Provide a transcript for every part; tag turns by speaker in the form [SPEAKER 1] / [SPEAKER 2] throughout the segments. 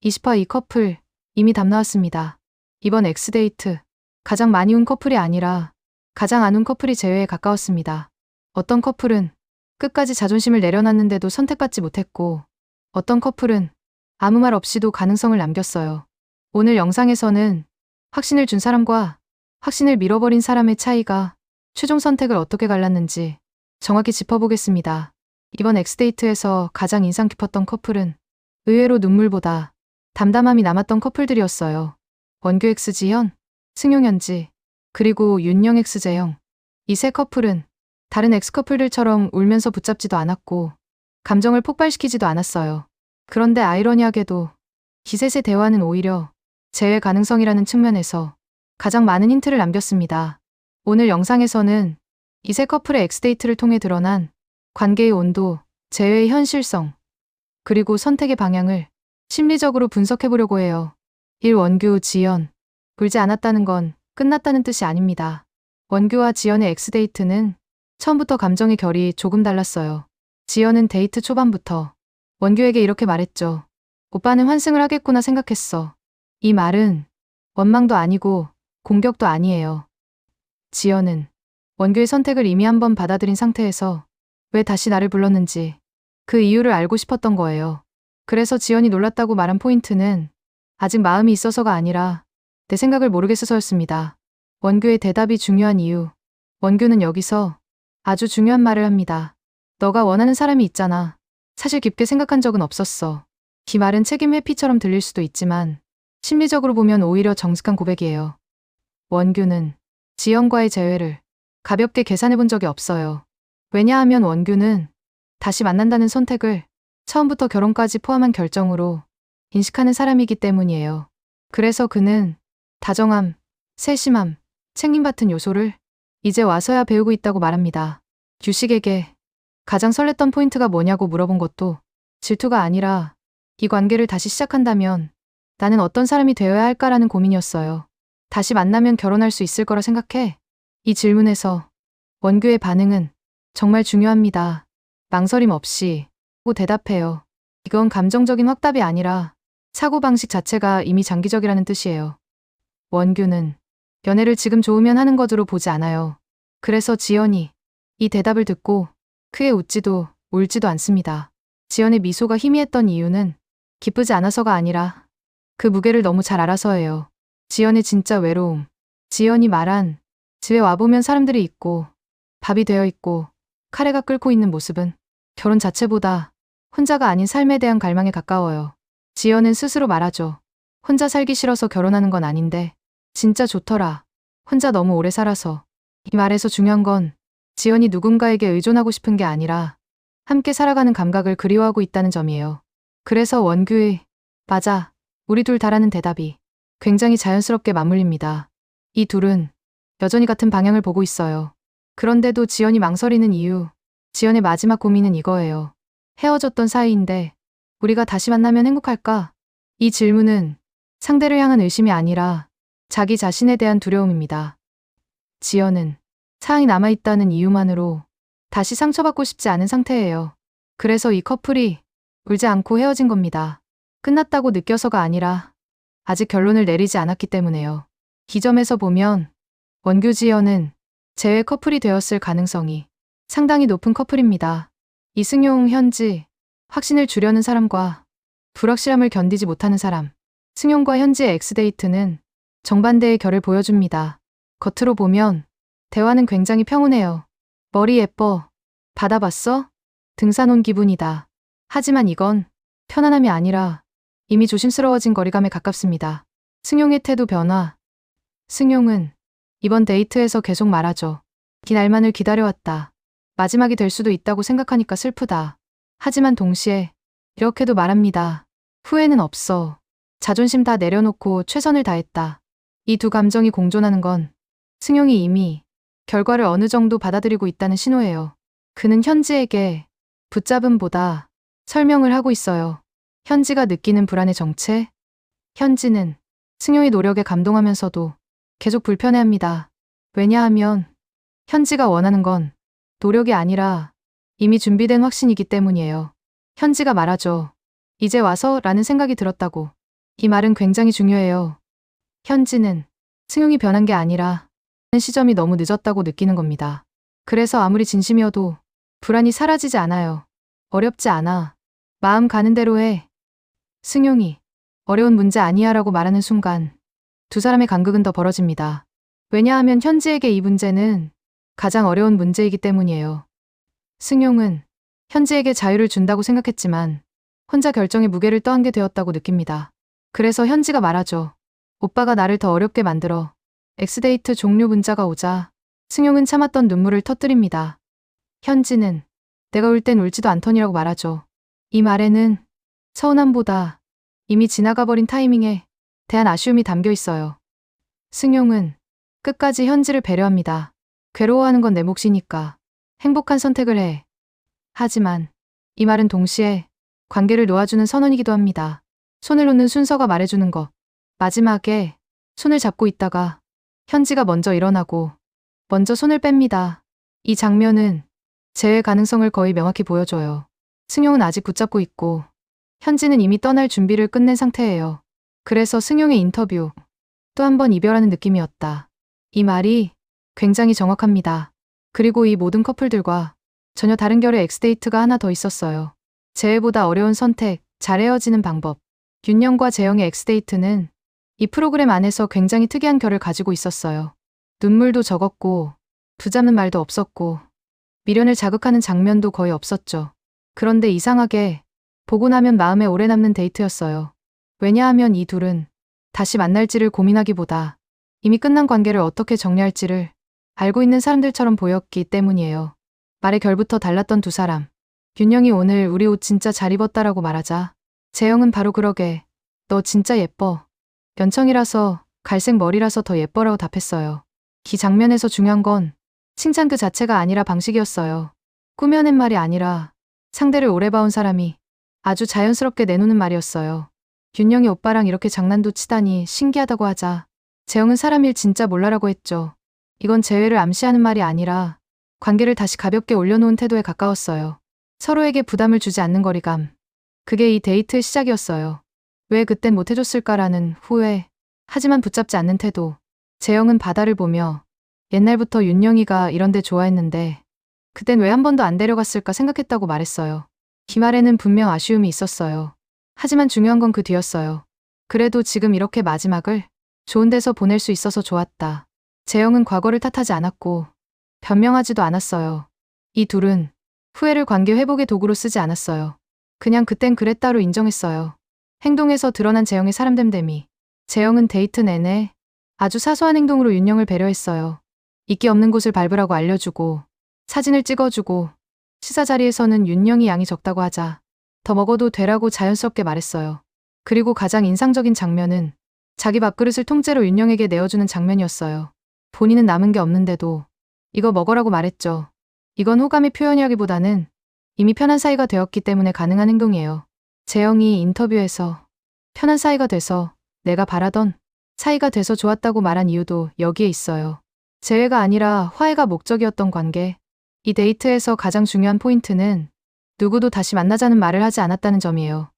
[SPEAKER 1] 20화 이 커플 이미 답 나왔습니다. 이번 X데이트 가장 많이 운 커플이 아니라 가장 안 운 커플이 제외에 가까웠습니다. 어떤 커플은 끝까지 자존심을 내려놨는데도 선택받지 못했고 어떤 커플은 아무 말 없이도 가능성을 남겼어요. 오늘 영상에서는 확신을 준 사람과 확신을 밀어버린 사람의 차이가 최종 선택을 어떻게 갈랐는지 정확히 짚어보겠습니다. 이번 X데이트에서 가장 인상 깊었던 커플은 의외로 눈물보다 담담함이 남았던 커플들이었어요. 원규 X 지현, 승용 현지, 그리고 윤영 X 재영. 이 세 커플은 다른 X 커플들처럼 울면서 붙잡지도 않았고 감정을 폭발시키지도 않았어요. 그런데 아이러니하게도 이 셋의 대화는 오히려 재회 가능성이라는 측면에서 가장 많은 힌트를 남겼습니다. 오늘 영상에서는 이 세 커플의 X데이트를 통해 드러난 관계의 온도, 재회의 현실성, 그리고 선택의 방향을 심리적으로 분석해보려고 해요. 1. 원규, 지연. 울지 않았다는 건 끝났다는 뜻이 아닙니다. 원규와 지연의 X데이트는 처음부터 감정의 결이 조금 달랐어요. 지연은 데이트 초반부터 원규에게 이렇게 말했죠. 오빠는 환승을 하겠구나 생각했어. 이 말은 원망도 아니고 공격도 아니에요. 지연은 원규의 선택을 이미 한번 받아들인 상태에서 왜 다시 나를 불렀는지 그 이유를 알고 싶었던 거예요. 그래서 지연이 놀랐다고 말한 포인트는 아직 마음이 있어서가 아니라 내 생각을 모르겠어서였습니다. 원규의 대답이 중요한 이유. 원규는 여기서 아주 중요한 말을 합니다. 너가 원하는 사람이 있잖아. 사실 깊게 생각한 적은 없었어. 이 말은 책임 회피처럼 들릴 수도 있지만 심리적으로 보면 오히려 정직한 고백이에요. 원규는 지연과의 재회를 가볍게 계산해 본 적이 없어요. 왜냐하면 원규는 다시 만난다는 선택을 처음부터 결혼까지 포함한 결정으로 인식하는 사람이기 때문이에요. 그래서 그는 다정함, 세심함, 책임받은 요소를 이제 와서야 배우고 있다고 말합니다. 규식에게 가장 설렜던 포인트가 뭐냐고 물어본 것도 질투가 아니라 이 관계를 다시 시작한다면 나는 어떤 사람이 되어야 할까라는 고민이었어요. 다시 만나면 결혼할 수 있을 거라 생각해? 이 질문에서 원규의 반응은 정말 중요합니다. 망설임 없이 대답해요. 이건 감정적인 확답이 아니라 사고방식 자체가 이미 장기적이라는 뜻이에요. 원규는 연애를 지금 좋으면 하는 것으로 보지 않아요. 그래서 지연이 이 대답을 듣고 크게 웃지도 울지도 않습니다. 지연의 미소가 희미했던 이유는 기쁘지 않아서가 아니라 그 무게를 너무 잘 알아서예요. 지연의 진짜 외로움. 지연이 말한 집에 와보면 사람들이 있고 밥이 되어 있고 카레가 끓고 있는 모습은 결혼 자체보다 혼자가 아닌 삶에 대한 갈망에 가까워요. 지연은 스스로 말하죠. 혼자 살기 싫어서 결혼하는 건 아닌데 진짜 좋더라. 혼자 너무 오래 살아서. 이 말에서 중요한 건 지연이 누군가에게 의존하고 싶은 게 아니라 함께 살아가는 감각을 그리워하고 있다는 점이에요. 그래서 원규의 맞아, 우리 둘 다라는 대답이 굉장히 자연스럽게 맞물립니다. 이 둘은 여전히 같은 방향을 보고 있어요. 그런데도 지연이 망설이는 이유, 지연의 마지막 고민은 이거예요. 헤어졌던 사이인데 우리가 다시 만나면 행복할까? 이 질문은 상대를 향한 의심이 아니라 자기 자신에 대한 두려움입니다. 지연은 사랑이 남아있다는 이유만으로 다시 상처받고 싶지 않은 상태예요. 그래서 이 커플이 울지 않고 헤어진 겁니다. 끝났다고 느껴서가 아니라 아직 결론을 내리지 않았기 때문에요. 이 점에서 보면 원규 지연은 재회 커플이 되었을 가능성이 상당히 높은 커플입니다. 이승용 현지, 확신을 주려는 사람과 불확실함을 견디지 못하는 사람. 승용과 현지의 X데이트는 정반대의 결을 보여줍니다. 겉으로 보면 대화는 굉장히 평온해요. 머리 예뻐. 바다 봤어? 등산 온 기분이다. 하지만 이건 편안함이 아니라 이미 조심스러워진 거리감에 가깝습니다. 승용의 태도 변화. 승용은 이번 데이트에서 계속 말하죠. 긴 날만을 기다려왔다. 마지막이 될 수도 있다고 생각하니까 슬프다. 하지만 동시에 이렇게도 말합니다. 후회는 없어. 자존심 다 내려놓고 최선을 다했다. 이 두 감정이 공존하는 건 승용이 이미 결과를 어느 정도 받아들이고 있다는 신호예요. 그는 현지에게 붙잡음보다 설명을 하고 있어요. 현지가 느끼는 불안의 정체? 현지는 승용의 노력에 감동하면서도 계속 불편해합니다. 왜냐하면 현지가 원하는 건 노력이 아니라 이미 준비된 확신이기 때문이에요. 현지가 말하죠. 이제 와서 라는 생각이 들었다고. 이 말은 굉장히 중요해요. 현지는 승용이 변한 게 아니라 시점이 너무 늦었다고 느끼는 겁니다. 그래서 아무리 진심이어도 불안이 사라지지 않아요. 어렵지 않아. 마음 가는 대로 해. 승용이 어려운 문제 아니야 라고 말하는 순간 두 사람의 간극은 더 벌어집니다. 왜냐하면 현지에게 이 문제는 가장 어려운 문제이기 때문이에요. 승용은 현지에게 자유를 준다고 생각했지만 혼자 결정의 무게를 떠안게 되었다고 느낍니다. 그래서 현지가 말하죠. 오빠가 나를 더 어렵게 만들어. 엑스데이트 종료 문자가 오자 승용은 참았던 눈물을 터뜨립니다. 현지는 내가 울 땐 울지도 않더니라고 말하죠. 이 말에는 서운함보다 이미 지나가 버린 타이밍에 대한 아쉬움이 담겨 있어요. 승용은 끝까지 현지를 배려합니다. 괴로워하는 건 내 몫이니까 행복한 선택을 해. 하지만 이 말은 동시에 관계를 놓아주는 선언이기도 합니다. 손을 놓는 순서가 말해주는 것. 마지막에 손을 잡고 있다가 현지가 먼저 일어나고 먼저 손을 뺍니다. 이 장면은 재회 가능성을 거의 명확히 보여줘요. 승용은 아직 붙잡고 있고 현지는 이미 떠날 준비를 끝낸 상태예요. 그래서 승용의 인터뷰. 또 한 번 이별하는 느낌이었다. 이 말이 굉장히 정확합니다. 그리고 이 모든 커플들과 전혀 다른 결의 엑스데이트가 하나 더 있었어요. 재회보다 어려운 선택, 잘 헤어지는 방법. 윤영과 재영의 엑스데이트는 이 프로그램 안에서 굉장히 특이한 결을 가지고 있었어요. 눈물도 적었고 붙잡는 말도 없었고 미련을 자극하는 장면도 거의 없었죠. 그런데 이상하게 보고 나면 마음에 오래 남는 데이트였어요. 왜냐하면 이 둘은 다시 만날지를 고민하기보다 이미 끝난 관계를 어떻게 정리할지를 알고 있는 사람들처럼 보였기 때문이에요. 말의 결부터 달랐던 두 사람. 윤영이 오늘 우리 옷 진짜 잘 입었다라고 말하자 재영은 바로 그러게. 너 진짜 예뻐. 연청이라서 갈색 머리라서 더 예뻐라고 답했어요. 이 장면에서 중요한 건 칭찬 그 자체가 아니라 방식이었어요. 꾸며낸 말이 아니라 상대를 오래 봐온 사람이 아주 자연스럽게 내놓는 말이었어요. 윤영이 오빠랑 이렇게 장난도 치다니 신기하다고 하자 재영은 사람 일 진짜 몰라라고 했죠. 이건 재회를 암시하는 말이 아니라 관계를 다시 가볍게 올려놓은 태도에 가까웠어요. 서로에게 부담을 주지 않는 거리감. 그게 이 데이트의 시작이었어요. 왜 그땐 못해줬을까라는 후회. 하지만 붙잡지 않는 태도. 재영은 바다를 보며 옛날부터 윤영이가 이런 데 좋아했는데 그땐 왜 한 번도 안 데려갔을까 생각했다고 말했어요. 이 말에는 분명 아쉬움이 있었어요. 하지만 중요한 건 그 뒤였어요. 그래도 지금 이렇게 마지막을 좋은 데서 보낼 수 있어서 좋았다. 재영은 과거를 탓하지 않았고 변명하지도 않았어요. 이 둘은 후회를 관계 회복의 도구로 쓰지 않았어요. 그냥 그땐 그랬다로 인정했어요. 행동에서 드러난 재영의 사람됨됨이. 재영은 데이트 내내 아주 사소한 행동으로 윤영을 배려했어요. 있기 없는 곳을 밟으라고 알려주고 사진을 찍어주고 시사 자리에서는 윤영이 양이 적다고 하자 더 먹어도 되라고 자연스럽게 말했어요. 그리고 가장 인상적인 장면은 자기 밥그릇을 통째로 윤영에게 내어주는 장면이었어요. 본인은 남은 게 없는데도 이거 먹으라고 말했죠. 이건 호감의 표현이라기보다는 이미 편한 사이가 되었기 때문에 가능한 행동이에요. 재영이 인터뷰에서 편한 사이가 돼서 내가 바라던 사이가 돼서 좋았다고 말한 이유도 여기에 있어요. 재회가 아니라 화해가 목적이었던 관계. 이 데이트에서 가장 중요한 포인트는 누구도 다시 만나자는 말을 하지 않았다는 점이에요.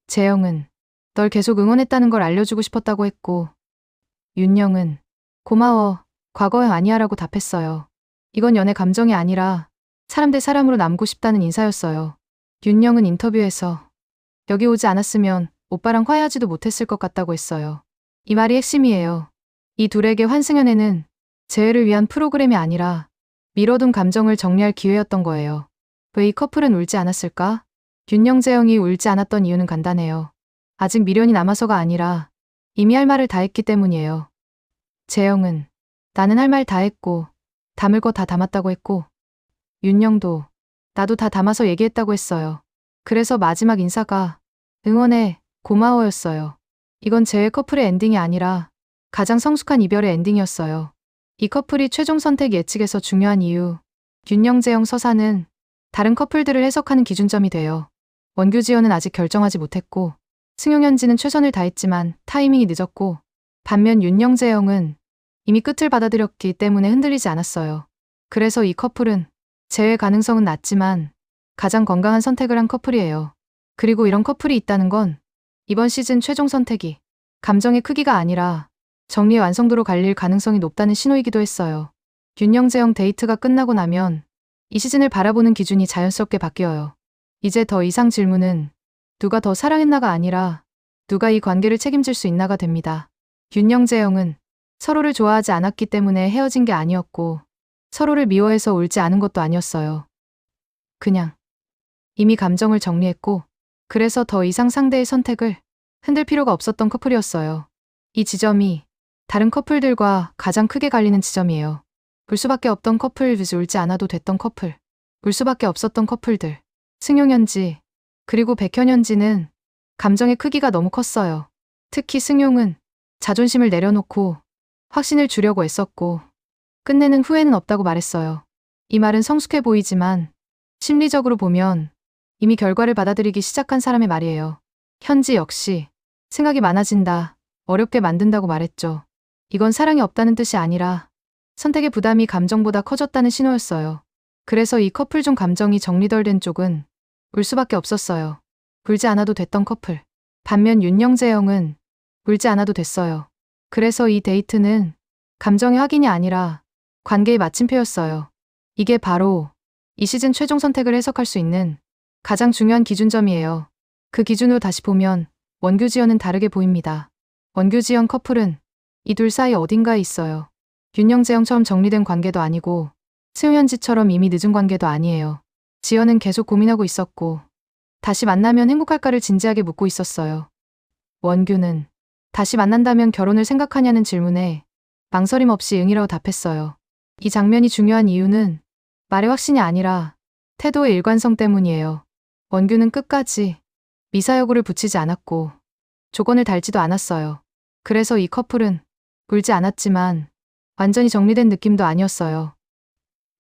[SPEAKER 1] 재영은 널 계속 응원했다는 걸 알려주고 싶었다고 했고 윤영은 고마워, 과거형 아니야 라고 답했어요. 이건 연애 감정이 아니라 사람 대 사람으로 남고 싶다는 인사였어요. 윤영은 인터뷰에서 여기 오지 않았으면 오빠랑 화해하지도 못했을 것 같다고 했어요. 이 말이 핵심이에요. 이 둘에게 환승연애는 재회를 위한 프로그램이 아니라 미뤄둔 감정을 정리할 기회였던 거예요. 왜 이 커플은 울지 않았을까? 윤영 재영이 울지 않았던 이유는 간단해요. 아직 미련이 남아서가 아니라 이미 할 말을 다 했기 때문이에요. 재영은 나는 할 말 다 했고 담을 거 다 담았다고 했고 윤영도 나도 다 담아서 얘기했다고 했어요. 그래서 마지막 인사가 응원해, 고마워였어요. 이건 재회 커플의 엔딩이 아니라 가장 성숙한 이별의 엔딩이었어요. 이 커플이 최종 선택 예측에서 중요한 이유. 윤영 재영 서사는 다른 커플들을 해석하는 기준점이 돼요. 원규 지연은 아직 결정하지 못했고 승용 현지는 최선을 다했지만 타이밍이 늦었고 반면 윤영 재영은 이미 끝을 받아들였기 때문에 흔들리지 않았어요. 그래서 이 커플은 재회 가능성은 낮지만 가장 건강한 선택을 한 커플이에요. 그리고 이런 커플이 있다는 건 이번 시즌 최종 선택이 감정의 크기가 아니라 정리의 완성도로 갈릴 가능성이 높다는 신호이기도 했어요. 균형제형 데이트가 끝나고 나면 이 시즌을 바라보는 기준이 자연스럽게 바뀌어요. 이제 더 이상 질문은 누가 더 사랑했나가 아니라 누가 이 관계를 책임질 수 있나가 됩니다. 균형제형은 서로를 좋아하지 않았기 때문에 헤어진 게 아니었고 서로를 미워해서 울지 않은 것도 아니었어요. 그냥 이미 감정을 정리했고 그래서 더 이상 상대의 선택을 흔들 필요가 없었던 커플이었어요. 이 지점이 다른 커플들과 가장 크게 갈리는 지점이에요. 울 수밖에 없던 커플 vs 울지 않아도 됐던 커플. 울 수밖에 없었던 커플들. 승용현지 그리고 백현현지는 감정의 크기가 너무 컸어요. 특히 승용은 자존심을 내려놓고 확신을 주려고 애썼고 끝내는 후회는 없다고 말했어요. 이 말은 성숙해 보이지만 심리적으로 보면 이미 결과를 받아들이기 시작한 사람의 말이에요. 현지 역시 생각이 많아진다, 어렵게 만든다고 말했죠. 이건 사랑이 없다는 뜻이 아니라 선택의 부담이 감정보다 커졌다는 신호였어요. 그래서 이 커플 중 감정이 정리 덜 된 쪽은 울 수밖에 없었어요. 울지 않아도 됐던 커플. 반면 윤영재형은 울지 않아도 됐어요. 그래서 이 데이트는 감정의 확인이 아니라 관계의 마침표였어요. 이게 바로 이 시즌 최종 선택을 해석할 수 있는 가장 중요한 기준점이에요. 그 기준으로 다시 보면 원규지연은 다르게 보입니다. 원규지연 커플은 이 둘 사이 어딘가에 있어요. 윤영재형처럼 정리된 관계도 아니고 승현지처럼 이미 늦은 관계도 아니에요. 지연은 계속 고민하고 있었고 다시 만나면 행복할까를 진지하게 묻고 있었어요. 원규는 다시 만난다면 결혼을 생각하냐는 질문에 망설임 없이 응이라고 답했어요. 이 장면이 중요한 이유는 말의 확신이 아니라 태도의 일관성 때문이에요. 원규는 끝까지 미사여구를 붙이지 않았고 조건을 달지도 않았어요. 그래서 이 커플은 울지 않았지만 완전히 정리된 느낌도 아니었어요.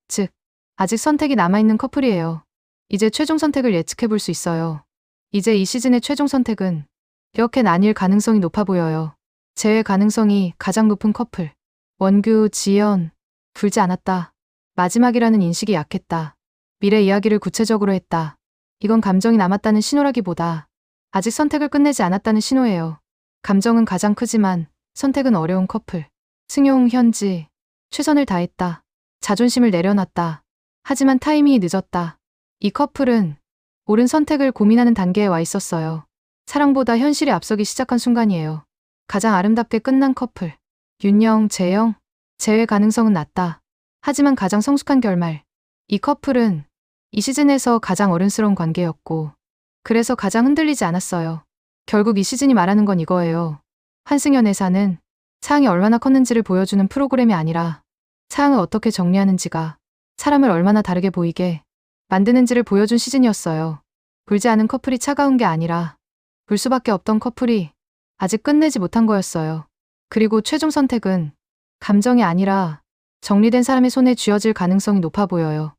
[SPEAKER 1] 즉, 아직 선택이 남아있는 커플이에요. 이제 최종 선택을 예측해 볼 수 있어요. 이제 이 시즌의 최종 선택은 이렇게 나뉠 가능성이 높아 보여요. 재회 가능성이 가장 높은 커플. 원규, 지연, 울지 않았다. 마지막이라는 인식이 약했다. 미래 이야기를 구체적으로 했다. 이건 감정이 남았다는 신호라기보다 아직 선택을 끝내지 않았다는 신호예요. 감정은 가장 크지만 선택은 어려운 커플. 승용, 현지, 최선을 다했다. 자존심을 내려놨다. 하지만 타이밍이 늦었다. 이 커플은 옳은 선택을 고민하는 단계에 와 있었어요. 사랑보다 현실이 앞서기 시작한 순간이에요. 가장 아름답게 끝난 커플. 윤영, 재영, 재회 가능성은 낮다. 하지만 가장 성숙한 결말. 이 커플은 이 시즌에서 가장 어른스러운 관계였고 그래서 가장 흔들리지 않았어요. 결국 이 시즌이 말하는 건 이거예요. 환승연 회사는 사항이 얼마나 컸는지를 보여주는 프로그램이 아니라 사항을 어떻게 정리하는지가 사람을 얼마나 다르게 보이게 만드는지를 보여준 시즌이었어요. 울지 않은 커플이 차가운 게 아니라 울 수밖에 없던 커플이 아직 끝내지 못한 거였어요. 그리고 최종 선택은 감정이 아니라 정리된 사람의 손에 쥐어질 가능성이 높아 보여요.